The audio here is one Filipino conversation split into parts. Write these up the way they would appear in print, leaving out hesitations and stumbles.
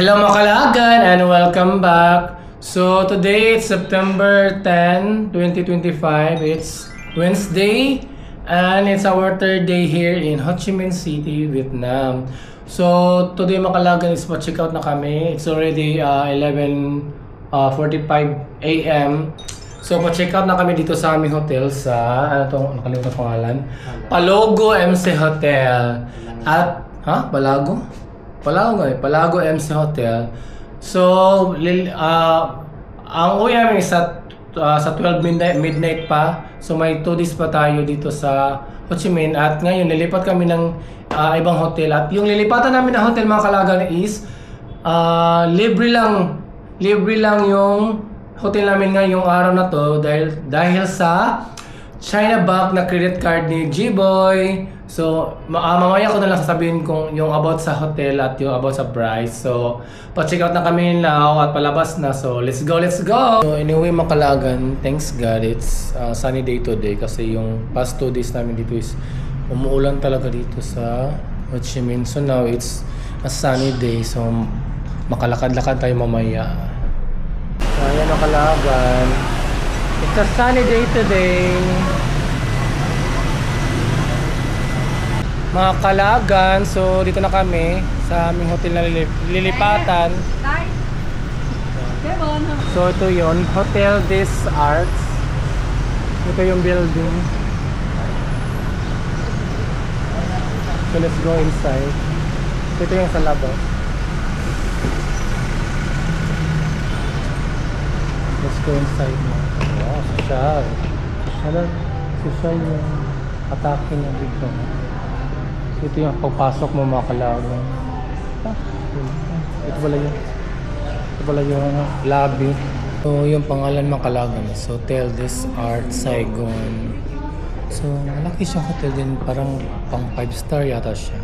Hello mga kalagan and welcome back. So today it's September 10, 2025. It's Wednesday and it's our third day here in Ho Chi Minh City, Vietnam. So today mga kalagan is pa-check out na kami. It's already 11:45 a.m. So pa-check out na kami dito sa aming hotel sa ano tong nakalimutan ko pangalan. Palogo MC Hotel. At Palago MC Hotel. So, ang uwi namin sa 12 midnight pa. So, may 2 days pa tayo dito sa Ho Chi Minh. At ngayon, lilipat kami ng ibang hotel. At yung lilipatan namin ng hotel, mga kalagan, is libre lang yung hotel namin ngayong araw na to dahil sa China Bank na credit card ni G-Boy. So, mamaya ko na lang sasabihin kung yung about sa hotel at yung about sa price. So, pa-check out na kami now at palabas na. So, let's go! So, anyway, makalagan, thanks God, it's sunny day today kasi yung past 2 days namin dito is umuulan talaga dito sa Ho Chi Minh. So, now it's a sunny day. So, makalakad-lakad tayo mamaya. So, ayan makalagan. It's a sunny day today. Mga kalagan, so dito na kami sa aming hotel na lilipatan. So ito yon, Hotel Des Arts. Ito yung building. So let's go inside. So ito yung sa labas. Let's go inside mo. Wow, social. Social yung atake niya dito. Ito yung pagpasok mo mga kalagan. Ito pala yung lobby. So yung pangalan mga kalagan is Hotel Des Arts Saigon. So malaki siya hotel din, parang pang 5-star yata siya.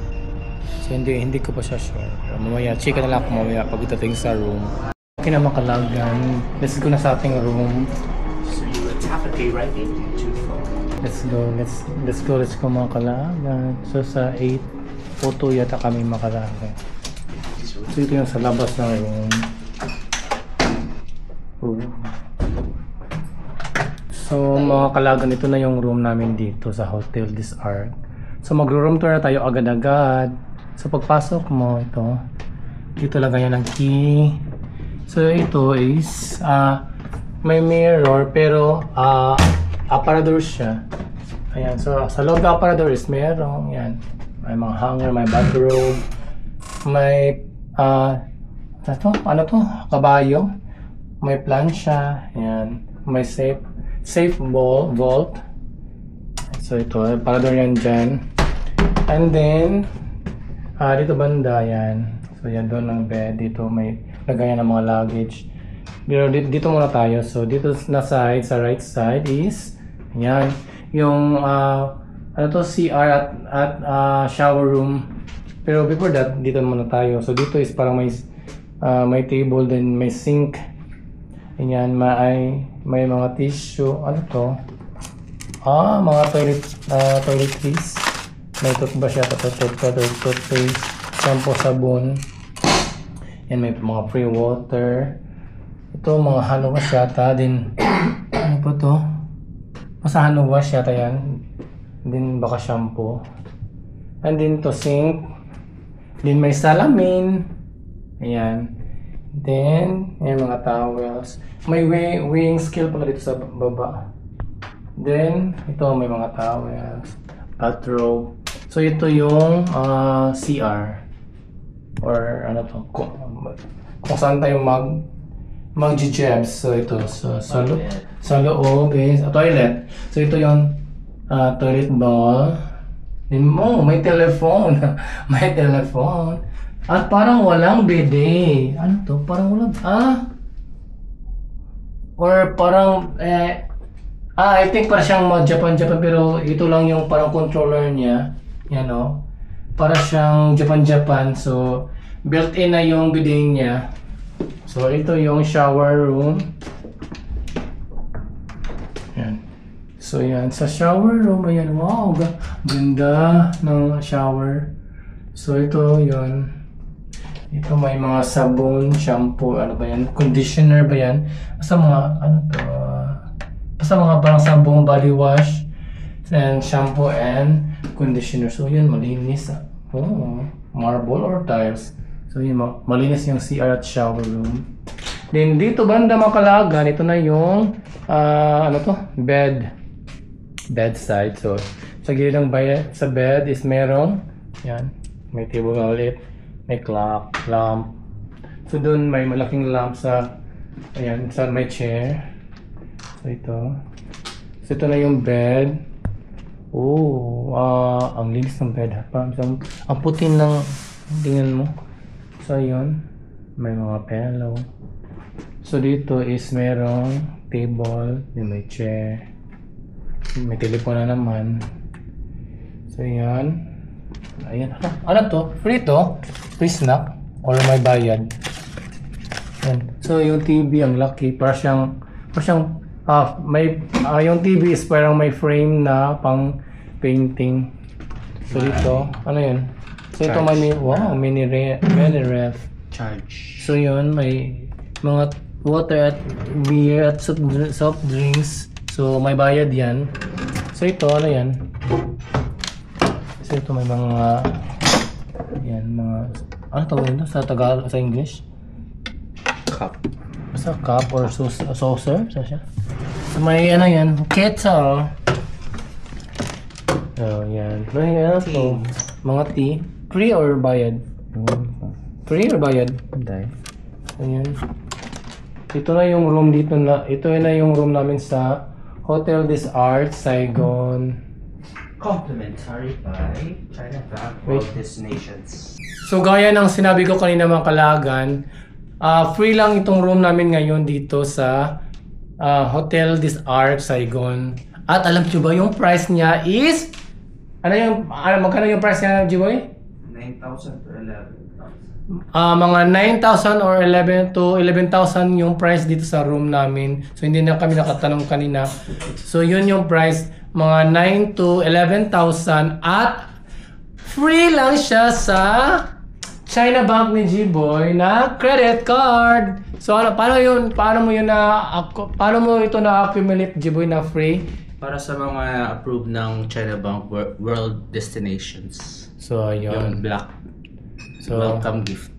So hindi ko pa siya sure. Mamaya check na lang ako mamaya pag itating sa room. Okay na mga kalagan. Let's go na sa ating room. So you tap and pay right in to phone. Let's go mga kalagan. So sa 8 photo yata kami mga kalagan. So ito yung sa labas ng room. So mga kalagan, ito na yung room namin dito sa Hotel Des Arts. So magro-room tour na tayo agad-agad. So pagpasok mo ito, dito lagayan ng key. So ito is may mirror pero aparador siya. Ayan, so sa loob ng aparador is merong yan. May mga hanger, may bathrobe, may ano to? Kabayo. May plancha, ayan. May safe vault. So ito, aparador yan dyan. And then dito banda yan. So yan doon ng bed. Dito may lagayan ng mga luggage. Pero dito muna tayo. So dito na side, sa right side is yan, yung ano to, CR at shower room. Pero before that, dito muna tayo. So dito is parang may table, then may sink. Yan, may mga tissue. Ano to? Mga toiletries. May toothbrush yata, toothpaste, shampoo, sabon. Yan, may mga free water. Ito, mga hand wash yata din. Ano po to? Sa hand wash yata yan. Din baka shampoo. And then to sink. Then may salamin. Ayan. Then, ayan mga towels. May weighing scale pala dito sa baba. Then, ito may mga towels. Bathrobe. So ito yung CR. Or ano to? Kung saan tayo mag-jebs. So ito, sa loob is toilet. So ito yung toilet bowl. Then may telephone. May telephone. At parang walang bidet. Ano to? Parang walang or parang I think parang siyang Japan pero ito lang yung parang controller niya. Yan o. Para siyang Japan. So built-in na yung bidet niya. So ito yung shower room. Yan. So yan, sa shower room, ayan, wow, ganda ng shower. So ito yun. Ito may mga sabon, shampoo, ano ba yan? Conditioner ba yan? Basta mga, ano to? Basta mga parang sabong, body wash, and shampoo and conditioner. So yun, malinis. Oh, marble or tiles. So yun, malinis yung CR at shower room. Then dito banda mga kalagan, ito na yung, ano to? Bedside. So sa gilid ng sa bed is merong, yan, may table na ulit. May clock, lamp. So doon may malaking lamp sa, ayan, sa may chair. So ito. So ito na yung bed. Oh, ang linis ng bed. Parang ang puti ng, tingnan mo. So ayun, may mga pillow. So dito is merong table, may chair. May telepono na naman. So yan. Ayan. Ano to? Free to? Free snack? Or may bayad? Ayan. So yung TV ang laki. Para siyang yung TV is parang may frame na pang painting. So dito, ano yun? So ito may mini ref. Charge. So yun, may mga water at beer at soft drinks. So may bayad yan. So ito, ano yan? So ito may mga ano tawag nito sa Tagalog, sa English? Cup. Basta cup or saucer, sa siya. So may ano yan, kettle. Oh, yan. May ano to? Mga tea. Free or bayad? Free or bayad? Hindi. Ayan. Ito na yung room dito na, ito na yung room namin sa Hotel Des Arts, Saigon. Complimentary by China Bank World Destinations. So gaya ng sinabi ko kanina mga kalagan, free lang itong room namin ngayon dito sa Hotel Des Arts, Saigon. At alam nyo ba yung price niya is, magkano yung price niya, G-Boy? 9,000 to 11,000. Mga 9,000 or 11 to 11,000 yung price dito sa room namin. So hindi na kami nakatanong kanina. So yun yung price, mga 9 to 11,000 at free lang siya sa China Bank ni G-Boy na credit card. So paano mo ito na-accumulate, G-Boy, na free? Para sa mga approved ng China Bank World Destinations. So ayun. Yung black. So Welcome gift.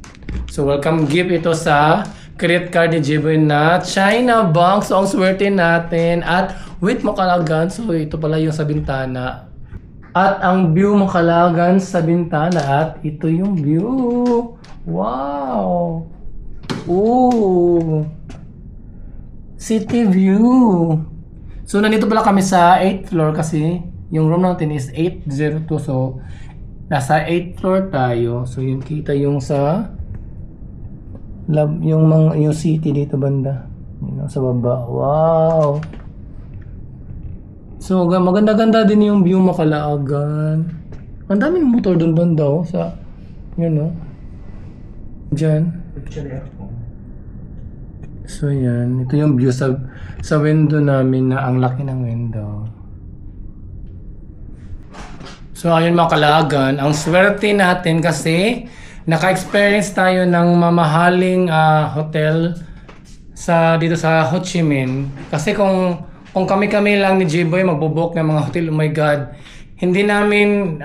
So welcome gift ito sa credit card ni G-Boy na China Bank. So ang swerte natin at with makalagan. So ito pala yung sa bintana. At ang view makalagan sa bintana at ito yung view. Wow! Ooh! City view! So nandito pala kami sa 8th floor kasi yung room natin is 802. So nasa 8th floor tayo. So yung kita yung sa yung city dito banda. Sa baba. Wow! So maganda-ganda din yung view makalaagan. Ang daming motor doon banda sa yun Diyan. So yan, ito yung view sa window namin na ang laki ng window. So ayun mga kalaagan, ang swerte natin kasi naka-experience tayo ng mamahaling hotel dito sa Ho Chi Minh. Kasi kung kami-kami lang ni G-Boy magbo-book ng mga hotel, oh my God, hindi namin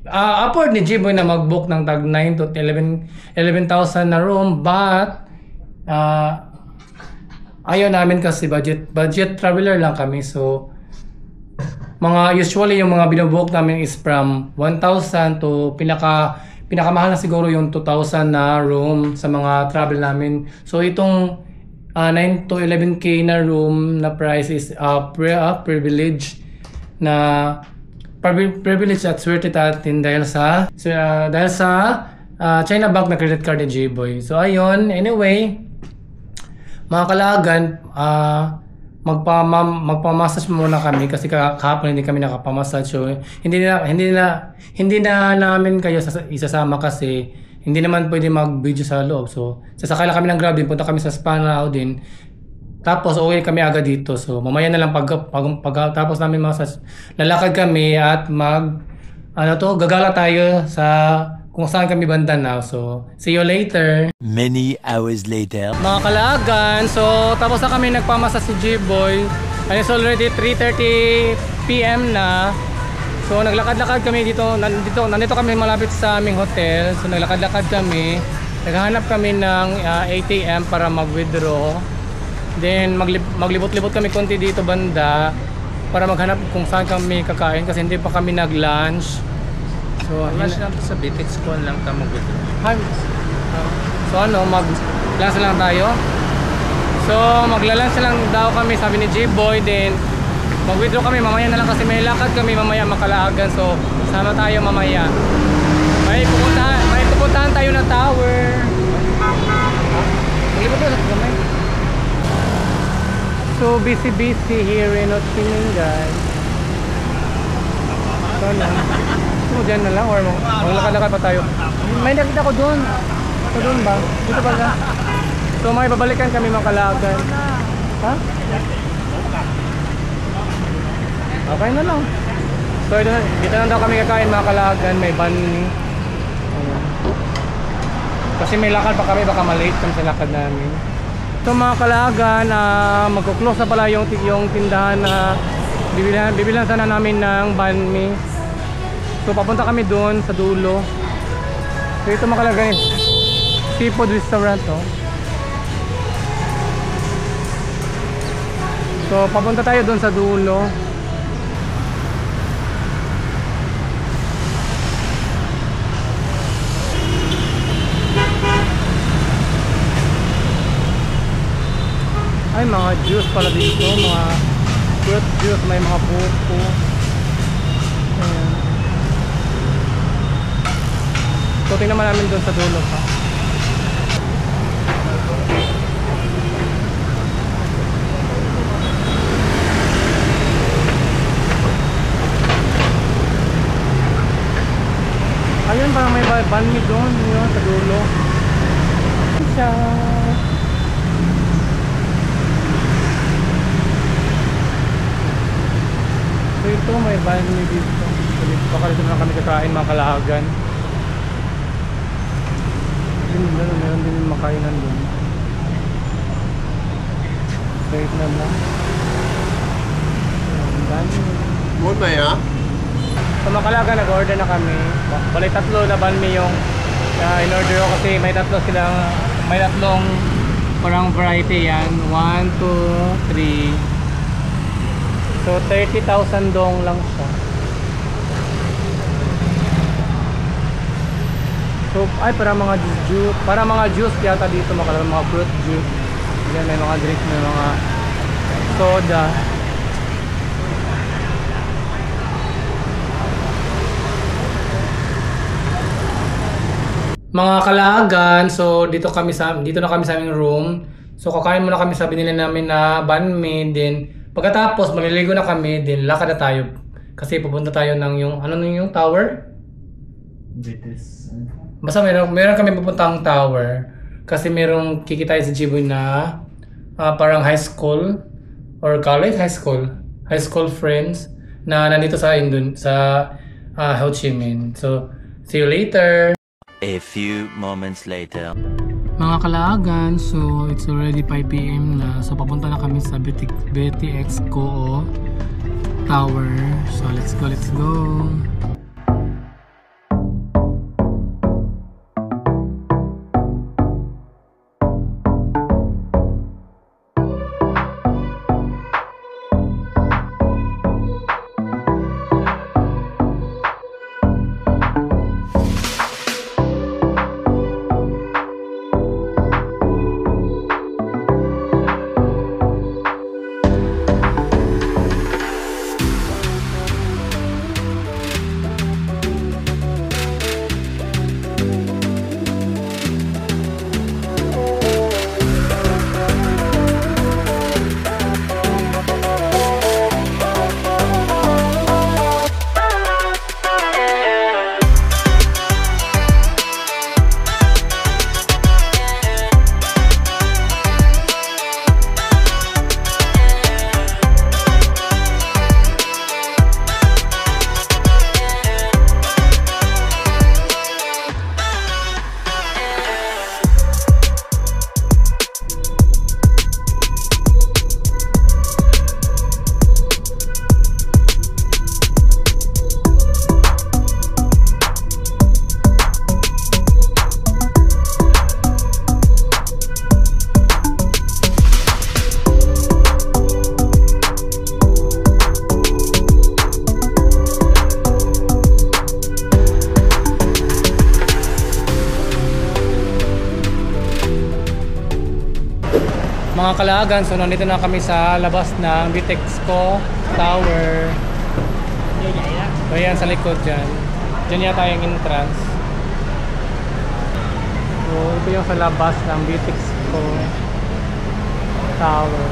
afford ni G-Boy na mag-book ng tag 9 to 11,000 na room, but ayaw namin kasi budget traveler lang kami. So usually yung mga binobook namin is from 1,000 to pinakamahal na siguro yung 2,000 na room sa mga travel namin. So itong 9 to 11k na room na price is privilege at swerte natin dahil sa China Bank na credit card ni J-Boy. So ayun, anyway, mga kalagan, magpamassage muna kami kasi kahapon hindi kami nakapamassage. So hindi na namin kayo isasama kasi hindi naman pwede mag-video sa loob. So sasakay lang kami ng Grab din, punta kami sa spa na din. Tapos uwi kami agad dito. So mamaya na lang tapos namin massage, lalakad kami at gagala tayo sa kung saan kami banda na. So, see you later. Many hours later. Mga kalagan, so tapos na kami nagpamasa si G-Boy. And it's already 3:30 PM na. So naglakad-lakad kami dito, nandito kami malapit sa aming hotel. So naglakad-lakad kami. Naghahanap kami ng ATM para mag-withdraw. Then maglibot-libot kami konti dito banda para maghanap kung saan kami kakain kasi hindi pa kami nag-lunch. So, Lunch lang to sa Bitex ko lang ka mag-withdraw. So ano, mag-lunch lang tayo. So magla-lunch lang daw kami, sabi ni G-Boy. Then mag-withdraw kami mamaya na lang kasi may lakad kami mamaya makalaagan. So sama tayo mamaya. May pupuntahan tayo na tower. Maglibot tayo sa kamay. So busy here in Ho Chi Minh, guys. So ano, so dyan na lang or maglakad-lakad pa tayo. May nakita ko doon. So doon ba? Dito ba ka? So may babalikan kami mga kalagan. Ha? Okay na lang. So dito na daw kami kakain mga kalagan. May banh. Kasi may lakad pa kami, baka malate kami sa lakad namin. So mga kalagan, magkuklose na pala yung tindahan na bibilan sana namin ng banh mi. So papunta kami doon sa dulo. So ito mga kalagan, seafood restaurant to. So papunta tayo doon sa dulo. Ay, mga juice pala dito, mga fruit juice, may mga buko. Ayan. So tingnan naman namin doon sa dulo pa. Ayun, parang may banh mi doon, yun, sa dulo. Siya. So ito, may banh mi dito. Baka dito na kami kakain mga kalahagan. Meron din yung makainan doon. Wait na lang. Banh mi. Muốn mày hả? Sa Makalaga, nag-order na kami. Balik 3 na banh mi yung in-order ko kasi may tatlong parang variety yan. 1, 2, 3. So 30,000 dong lang siya. So ay para mga juice yata dito mga fruit juice. Diyan may mga drinks, may mga soda. Mga kalaagan, so dito na kami sa aming room. So kakain muna kami, sabi nila namin na banh mi, din pagkatapos maliligo na kami, din lakad na tayo kasi pupunta tayo ng yung tower. Basta meron kami pupuntang tower kasi merong kikitay sa Jiboy na parang high school or college, high school friends na nandito sa Ho Chi Minh. So see you later. A few moments later. Mga kalaagan, so it's already 5 PM na. So papunta na kami sa BTX Co Tower. So let's go. Mga kalagan, so nandito na kami sa labas ng Bitexco Tower. So yan sa likod dyan. Dyan yata yung entrance. So ito yung sa labas ng Bitexco Tower.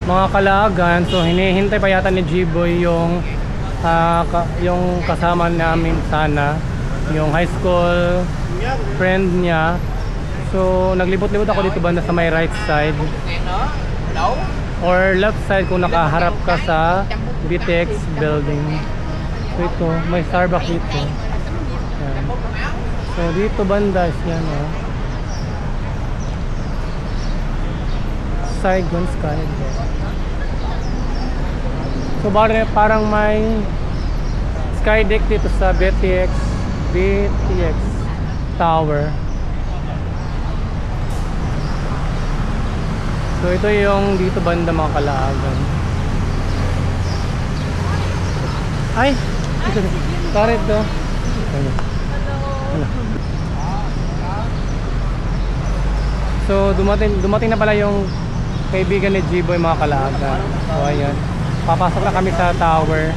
Mga kalagan, so hinihintay pa yata ni G-Boy yung kasama namin sana, yung high school friend niya. So naglibot-libot ako dito banda sa may right side or left side kung nakaharap ka sa BTX building. So ito, may Starbucks dito. Yan. So dito banda is yan, oh. Saigon Sky. So parang may sky deck dito sa BTX Tower. So ito yung dito banda mga kalaagan. Ay! Ito. Sorry ito. So dumating na pala yung kaibigan ni G-Boy mga kalaagan. So ayan. Papasok na kami sa tower.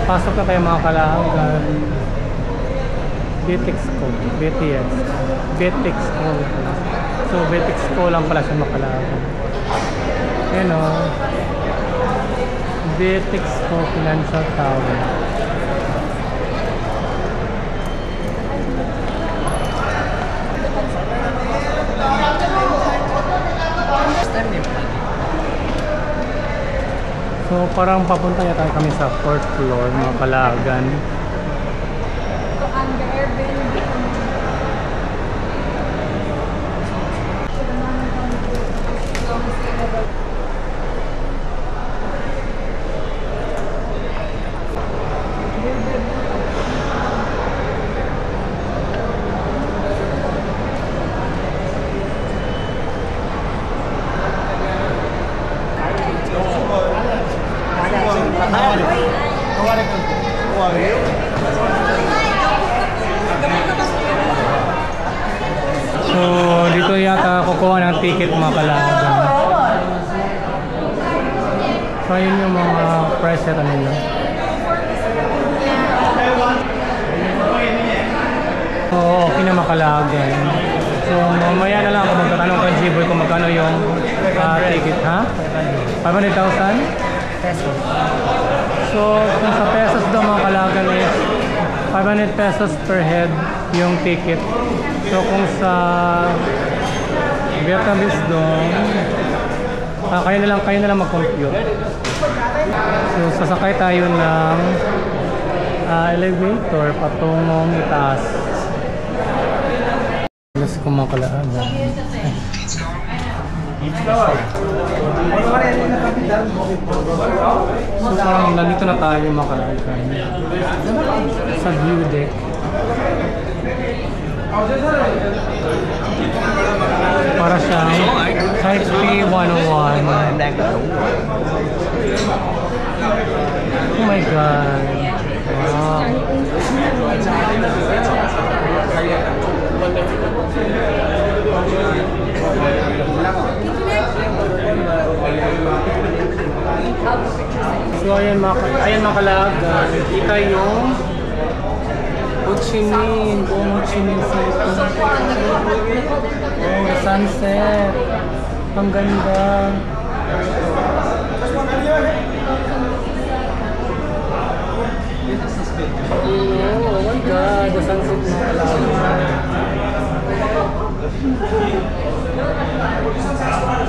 Pasok na tayo mga kalaagan. BTXco. So BTXco lang pala siya mga kalaagan. Ayan o. BTXco Financial Tower. So parang papunta yata kami sa 4th floor mga kalagan. So dito yata kukuha ng ticket mga kalagan. So yun yung mga price yata nila. So okay na mga kalagan. So mamaya na lang ako magtatanong kay G-Boy kung magkano yung ticket, ha? 500,000 pesos. So kung sa pesos daw mga kalagan is 500 pesos per head yung ticket. So kung sa Vietnamese doon, kayo na lang mag-compute. So sasakay tayo ng elevator patungong itaas. Let's go mga kalaagan. So parang nandito na tayo mga kalaagan sa view deck. Para siyang Type P101. Oh my god. Wow. So ayan mga kalagan, kita yung Ho Chi Minh City. Oh, the sunset. Ang ganda. Oh my god, the sunset mga kalagan.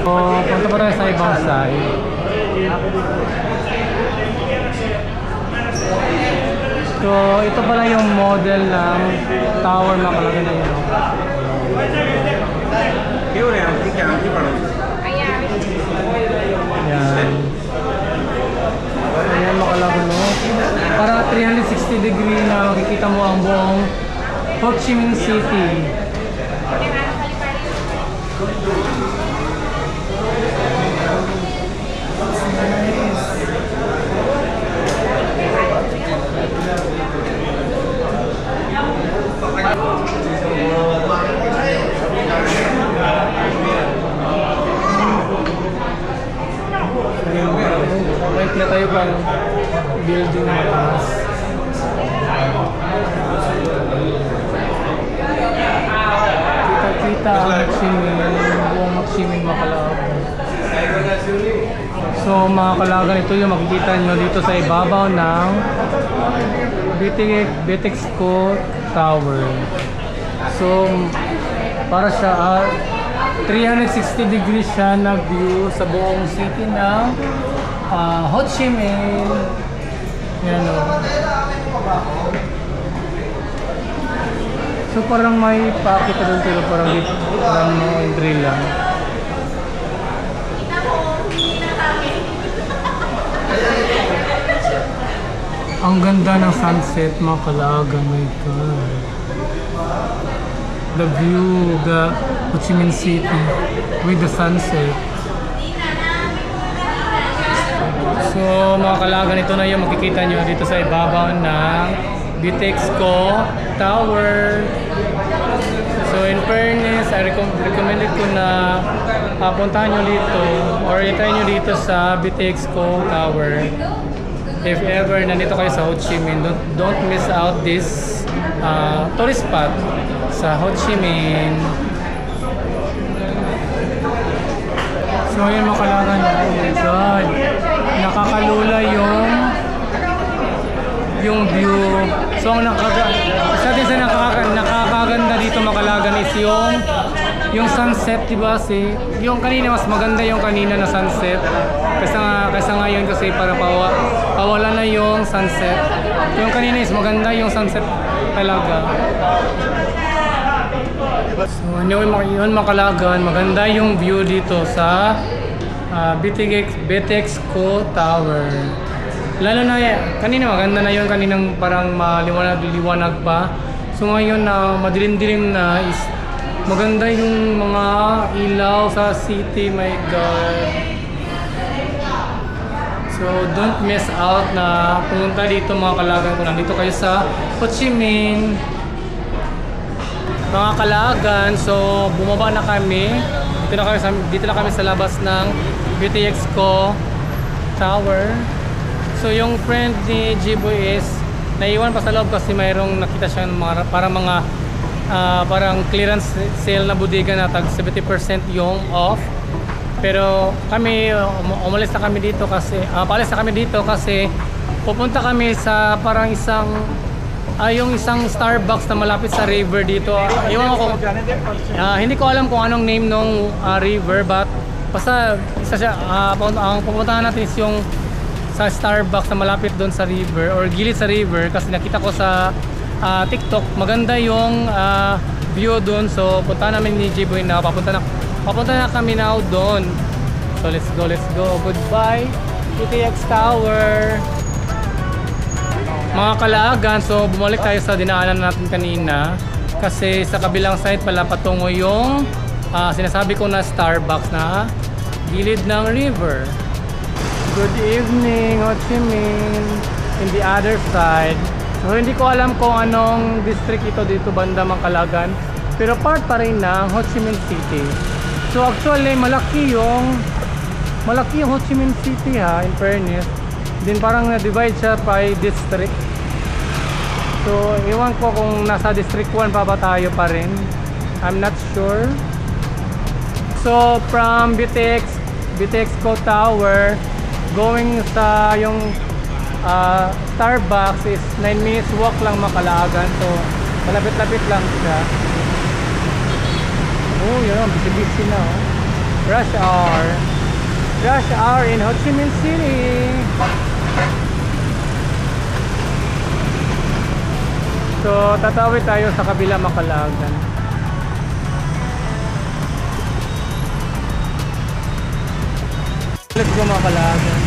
Oh, punta pa tayo sa ibang side. So, ito pala yung model ng tower na kalagay na yun. Yan. Ayan, makalagay no. Para 360 degree na makikita mo ang buong Ho Chi Minh City. building na mataas. Kita-kita ang Ho Chi Minh, buong Ho Chi Minh Macalagan. So mga kalagan, ito yung makikita nyo dito sa ibabaw ng Bitexco Tower. So para siya 360 degrees siya na view sa buong city ng Ho Chi Minh. Yan o. So parang may pakita doon pero parang no entry lang. Ang ganda ng sunset mga kalagan, my God. The view, the Ho Chi Minh City with the sunset. So mga kalagan, ito na yung makikita nyo dito sa ibabaw ng Bitexco Tower. So in fairness, I recommended ko na puntahan nyo dito or itry nyo dito sa Bitexco Tower. If ever nandito kayo sa Ho Chi Minh, don't miss out this tourist spot sa Ho Chi Minh. So yun mga kalagan, oh my God, nakakalula yung view. So ang isa din sa nakakaganda dito mga kalagan is yung sunset, diba? Yung kanina mas maganda yung kanina na sunset kaysa ngayon kasi para pawala na yung sunset. Yung kanina is maganda yung sunset talaga. So yun mga kalagan, maganda yung view dito sa Bitexco Tower. Lalo na kanina maganda na yun, kaninang parang maliwanag pa. So ngayon na madilim-dilim na is maganda yung mga ilaw sa city, my God. So don't miss out na pumunta dito mga kalagan kung nandito kayo sa Ho Chi Minh. Mga kalagan, so bumaba na kami. Dito na kami sa labas ng Bitexco Tower. So yung friend ni Jiboy is naiwan pa sa loob kasi mayroong nakita siya parang clearance sale na bodega na tag 70% yung off. Pero kami umalis na kami dito kasi paalis na kami dito kasi pupunta kami sa parang yung isang Starbucks na malapit sa river dito. Iwan ko, hindi ko alam kung anong name nung river, but basta isa siya. Ang pupuntahan natin is yung sa Starbucks na malapit doon sa river or gilid sa river kasi nakita ko sa TikTok maganda yung view doon. So punta namin ni Jiboy na papunta na kami now doon. So let's go. Goodbye BTX Tower. Mga kalagan, so bumalik tayo sa dinaanan natin kanina kasi sa kabilang side pala patungo yung sinasabi ko na Starbucks na gilid ng river. Good evening Ho Chi Minh in the other side. So hindi ko alam kung anong district ito dito banda mga kalagan, pero part pa rin ng Ho Chi Minh City. So actually malaki yung Ho Chi Minh City ha, in fairness. Din parang na-divide siya by district. So iwan ko kung nasa district 1 pa ba tayo pa rin, I'm not sure. So from Bitexco Tower going sa yung Starbucks is 9 minutes walk lang makalagan. So malapit-lapit lang siya. Oh yun, busy na oh. Rush hour in Ho Chi Minh City. So tatawid tayo sa kabila makalagan. Let's go makalagan.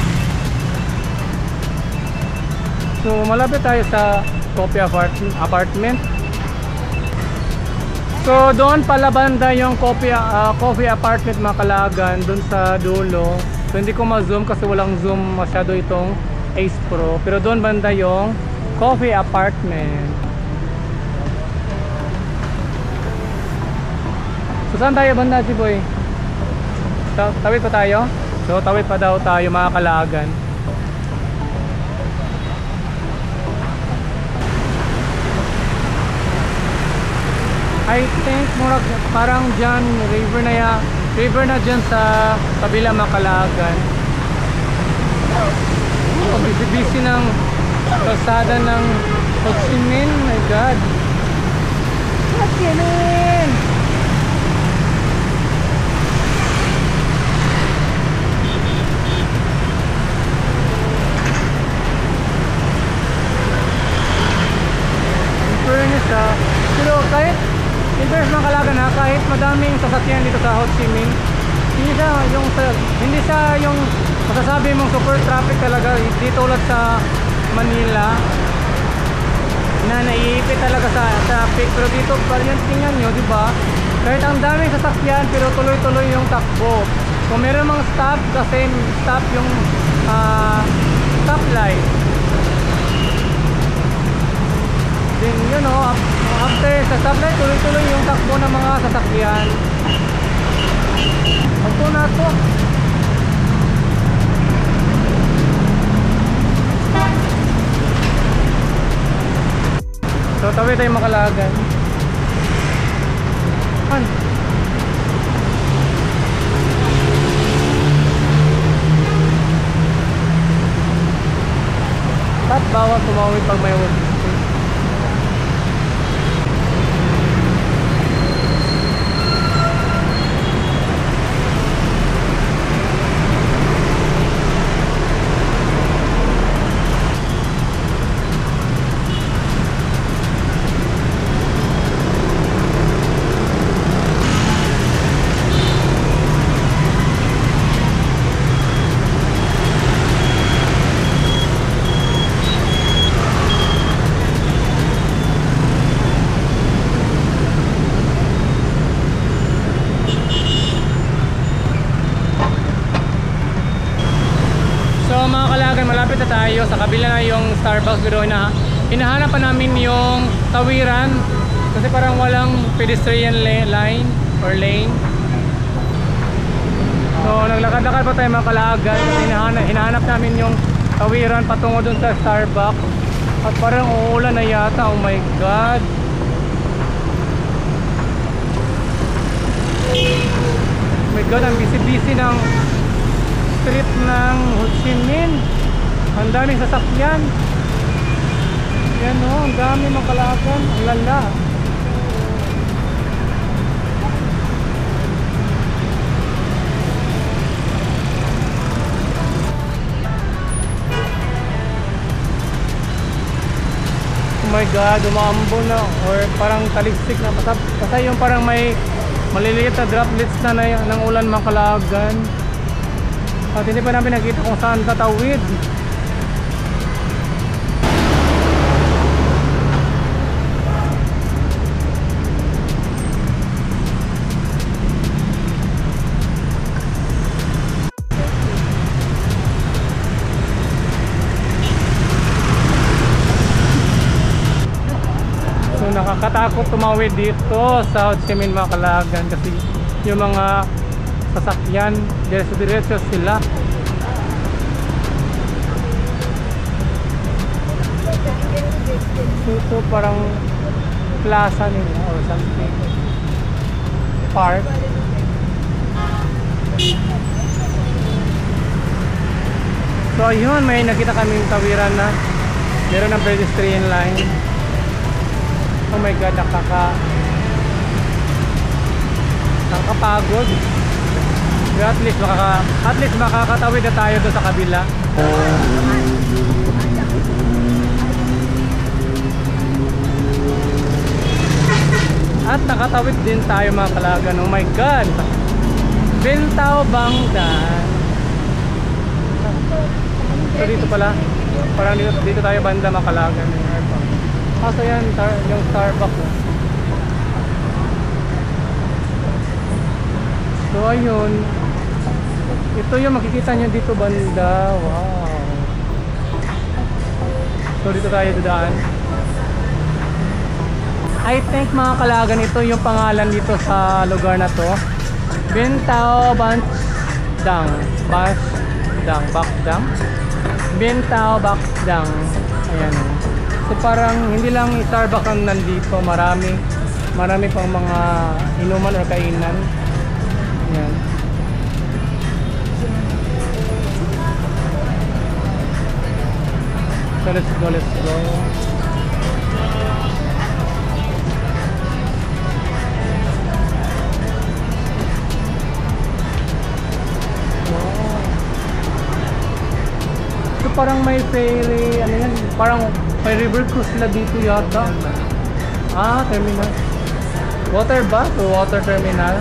So malapit tayo sa Coffee Apartment. So doon pala banda yung Coffee Apartment makalagan, doon sa dulo. So hindi ko ma-zoom kasi walang zoom masyado itong Ace Pro. Pero doon banda yung Coffee Apartment. So saan tayo banda, Jiboy? Tawid pa tayo? So tawid pa daw tayo mga kalagan. I think murag parang dyan river na dyan sa kabila Makalagan. Oh, busy ng kalsada ng Ho Chi Minh. My God, Ho Chi Minh. In fairness pero kahit Makalagan kahit madaming sasakyan dito sa Ho Chi Minh, hindi siya yung masasabi mong super traffic talaga, di tulad sa Manila na naiipit talaga sa traffic. Pero dito pa rin, tingnan nyo, di ba? Kahit ang daming sasakyan pero tuloy-tuloy yung takbo. Kung meron mang stop, kasi stop yung stoplight. Then you know, after sa stoplight, tuloy-tuloy yung takbo ng mga sasakyan. Ito na to. So tawid tayo Makalagan. At bawal tumawid pag may walking space. Malapit na tayo, sa kabila na yung Starbucks, pero hinahanap pa namin yung tawiran kasi parang walang pedestrian line or lane. So naglakad-lakad pa tayo Makalagan kasi hinahanap namin yung tawiran patungo dun sa Starbucks at parang uulan na yata. Oh my God, oh my God, ang busy-busy ng street ng Ho Chi Minh. Ang daming sasakyan. Yan o, ang dami Makalagan. Ang lala. Oh my God, umaambon na or parang taligsik na. Basta yung parang may maliliit na droplets na ng ulan Makalagan. At hindi pa namin nakita kung saan tatawid. So nakakatakot tumawid dito sa Ho Chi Minh Makalagan kasi yung mga sasakyan diretso sila. So ito parang plaza nila or something, park. So ayun, may nakita kaming tawiran na meron ng pedestrian line. Oh my God, nakakapagod. Pero at least makakatawid na tayo doon sa kabila. At nakatawid din tayo Makalagan. Oh my God, Bintao Bangdan. So dito pala, parang dito tayo banda Makalagan. Kaso yan, yung Starbucks. So ayun, ito yung makikita nyo dito banda. Wow. So dito tayo dadaan. I think Makalagan, ito yung pangalan dito sa lugar na to. Bintao Bangdan. Bintao Bangdan. Ayan o. So parang hindi lang Starbucks ang nandito, marami Marami pang mga inuman or kainan. Yan. So let's go, let's go. So parang may ferry, ano yan, parang may river cruise sila dito yata. Ah, terminal. Water bus o water terminal?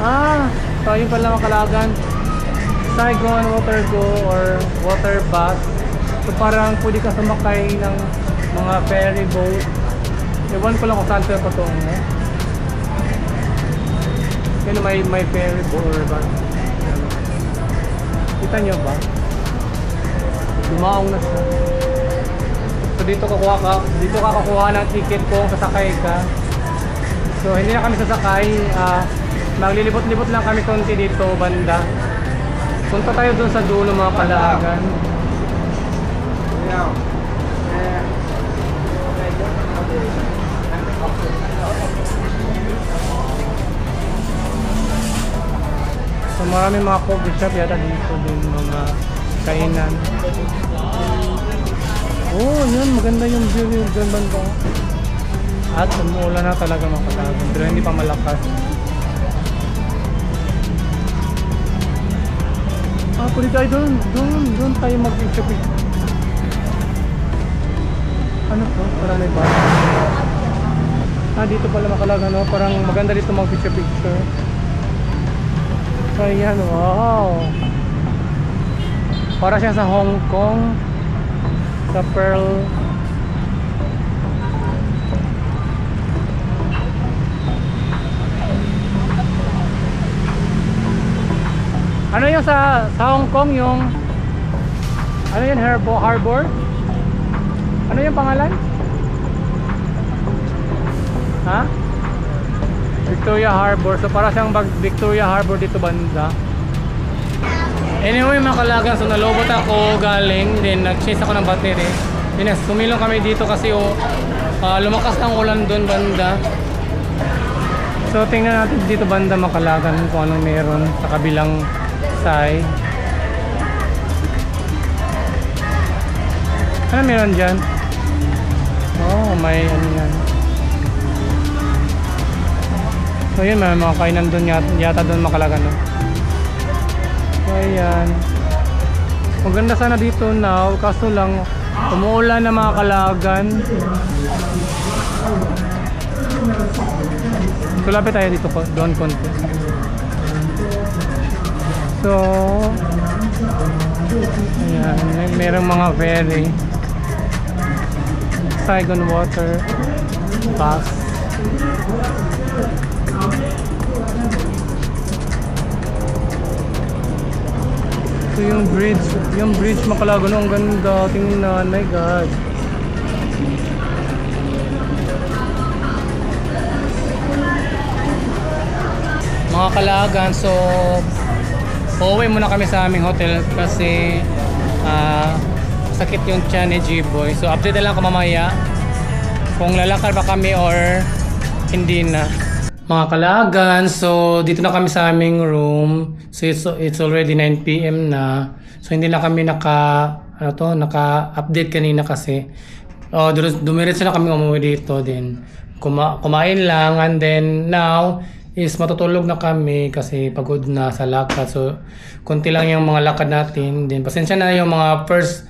Ah, so yun pala mga Kalagan. Saigon Water Go or water bus. So parang pwede ka sumakay ng mga ferry boat. Ewan ko lang kung saan sila patungo. Yan may ferry boat or bus. Kita nyo ba? Dumaong na siya. So dito ka kukuha ng ticket kung sasakay ka. So hindi na kami sasakay. Maglilibot-libot lang kami konti dito banda. Punta tayo dun sa dulo mga Kalagan. So maraming mga coffee shop yata dito din, mga kainan. Oh, yun, maganda yung view yung banda. At umuulan na talaga mga Kalagan, pero hindi pa malakas. Pwede tayo doon tayo mag-picture. Ano to? Parang may bar. Dito pala mga Kalagan, no? Parang maganda dito mag-picture. So ayan, wow. Para siya sa Hong Kong, sa Pearl. Ano yung sa Hong Kong yung ano yun, Harbor? Ano yung pangalan? Ha? Victoria Harbor. So para siyang Victoria Harbor dito banda. Anyway mga Kalagan, so nalobot ako galing, then nag-chase ako ng battery. Then sumilong kami dito kasi lumakas ang ulan doon banda. So tingnan natin dito banda mga Kalagan kung anong meron sa kabilang side. Ano meron dyan? Oh, may ano yan. So yun, may mga kainan doon yata doon mga Kalagan, no? So ayan. Maganda sana dito now, kaso lang umuulan na mga Kalagan. So lapit tayo dito doon konti. So ayan, merong mga ferry. Saigon Water Bus. So yung bridge mga Kalagan, ang ganda, tingnan, my god. Mga Kalagan, so uuwi muna kami sa aming hotel kasi sakit yung tiyan ni G-Boy. So update na lang ako mamaya kung lalakad ba kami or hindi na. Mga Kalagan, so dito na kami sa aming room. So it's already 9 PM na. So hindi na kami naka-update kanina kasi dumiretso na kami umuwi dito, din kumain lang, and then now is matutulog na kami kasi pagod na sa lakad. So konti lang yung mga lakad natin, din pasensya na yung mga first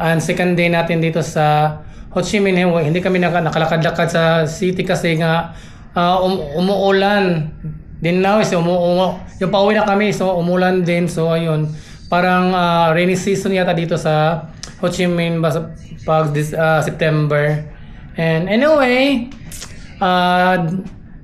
and second day natin dito sa Ho Chi Minh. Hindi kami nakalakad-lakad sa city kasi nga umuulan din. Now is yung pauwi na kami, so umulan din. So ayun, parang rainy season yata dito sa Ho Chi Minh pag September. And anyway,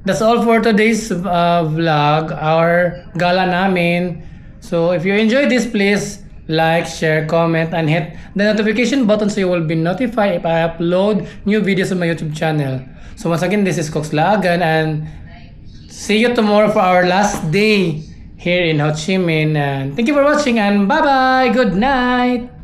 that's all for today's vlog, our gala namin. So if you enjoyed this, please like, share, comment, and hit the notification button so you will be notified if I upload new videos on my YouTube channel. So once again, this is Cox Lagan, and see you tomorrow for our last day here in Ho Chi Minh. And thank you for watching, and bye bye, good night.